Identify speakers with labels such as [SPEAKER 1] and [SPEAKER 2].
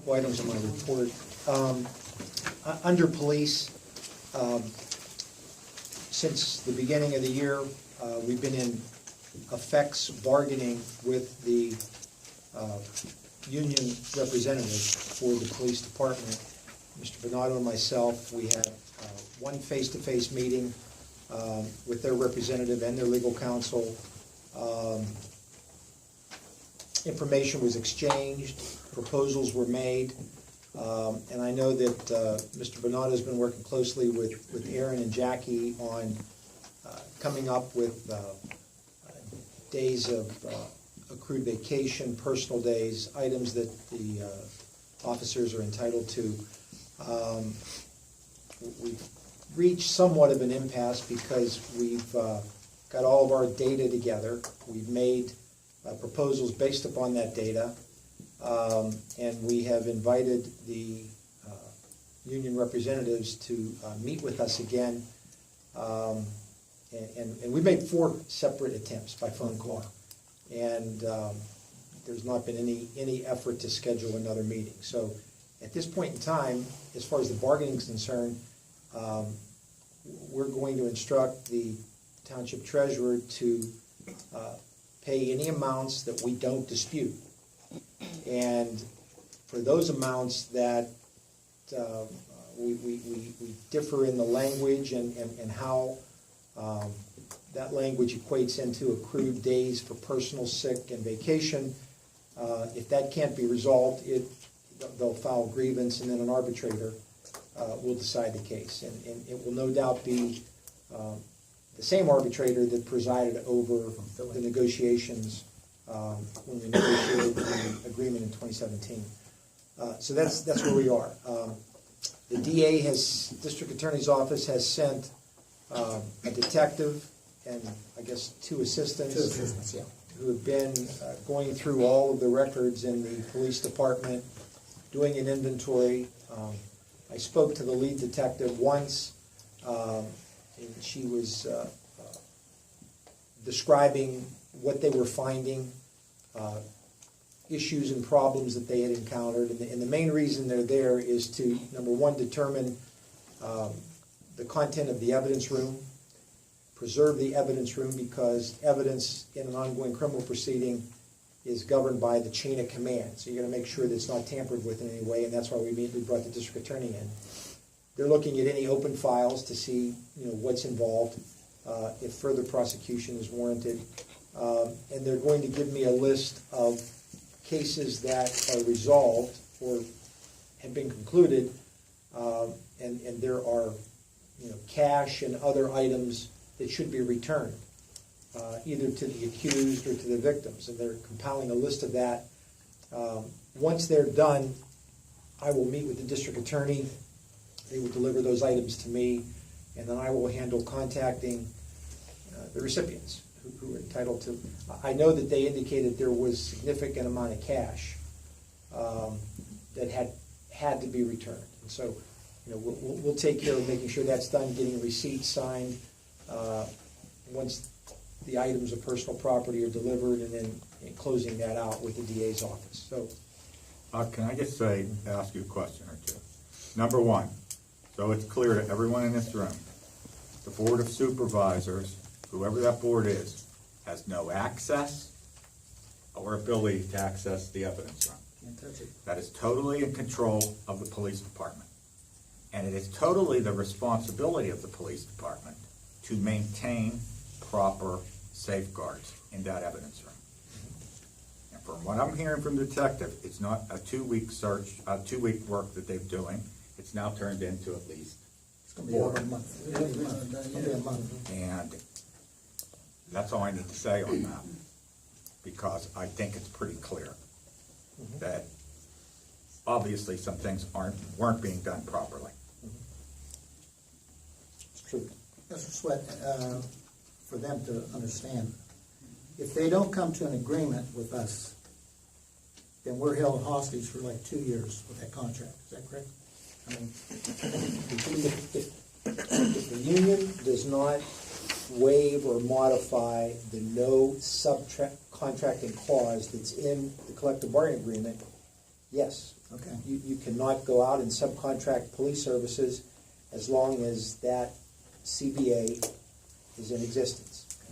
[SPEAKER 1] Couple items in my report. Under police, since the beginning of the year, we've been in effects bargaining with the union representative for the police department. Mr. Bernardo and myself, we had one face-to-face meeting with their representative and their legal counsel. Information was exchanged, proposals were made, and I know that Mr. Bernardo has been working closely with Aaron and Jackie on coming up with days of accrued vacation, personal days, items that the officers are entitled to. We've reached somewhat of an impasse because we've got all of our data together. We've made proposals based upon that data, and we have invited the union representatives to meet with us again. And we made 4 separate attempts by phone call, and there's not been any effort to schedule another meeting. So at this point in time, as far as the bargaining is concerned, we're going to instruct the township treasurer to pay any amounts that we don't dispute. And for those amounts that we differ in the language and how that language equates into accrued days for personal, sick, and vacation, if that can't be resolved, they'll file a grievance, and then an arbitrator will decide the case. And it will no doubt be the same arbitrator that presided over the negotiations when we negotiated the agreement in 2017. So that's where we are. The DA District Attorney's Office has sent a detective and I guess 2 assistants, who have been going through all of the records in the police department, doing an inventory. I spoke to the lead detective once, and she was describing what they were finding, issues and problems that they had encountered. And the main reason they're there is to, number one, determine the content of the evidence room, preserve the evidence room, because evidence in an ongoing criminal proceeding is governed by the chain of command. So you're going to make sure that it's not tampered with in any way, and that's why we immediately brought the district attorney in. They're looking at any open files to see, what's involved, if further prosecution is warranted, and they're going to give me a list of cases that are resolved or have been concluded, and there are, cash and other items that should be returned, either to the accused or to the victims, and they're compiling a list of that. Once they're done, I will meet with the district attorney. They will deliver those items to me, and then I will handle contacting the recipients who are entitled to. I know that they indicated there was a significant amount of cash that had to be returned, and so we'll take care of making sure that's done, getting receipts signed once the items of personal property are delivered, and then closing that out with the DA's office. So,
[SPEAKER 2] can I just ask you a question or two? Number one, so it's clear to everyone in this room, the Board of Supervisors, whoever that board is, has no access or ability to access the evidence room.
[SPEAKER 3] Can't touch it.
[SPEAKER 2] That is totally in control of the police department. And it is totally the responsibility of the police department to maintain proper safeguards in that evidence room. And from what I'm hearing from the detective, it's not a 2-week search, a 2-week work that they're doing. It's now turned into at least
[SPEAKER 3] It's going to be over a month. It'll be a month.
[SPEAKER 2] And that's all I need to say on that, because I think it's pretty clear that obviously some things weren't being done properly.
[SPEAKER 1] it's true.
[SPEAKER 3] Mr. Sweat, for them to understand, if they don't come to an agreement with us, then we're held hostage for like 2 years with that contract. Is that correct? I mean,
[SPEAKER 1] If the union does not waive or modify the no subcontracting clause that's in the collective bargaining agreement, yes,
[SPEAKER 3] Okay.
[SPEAKER 1] You cannot go out and subcontract police services as long as that CBA is in existence.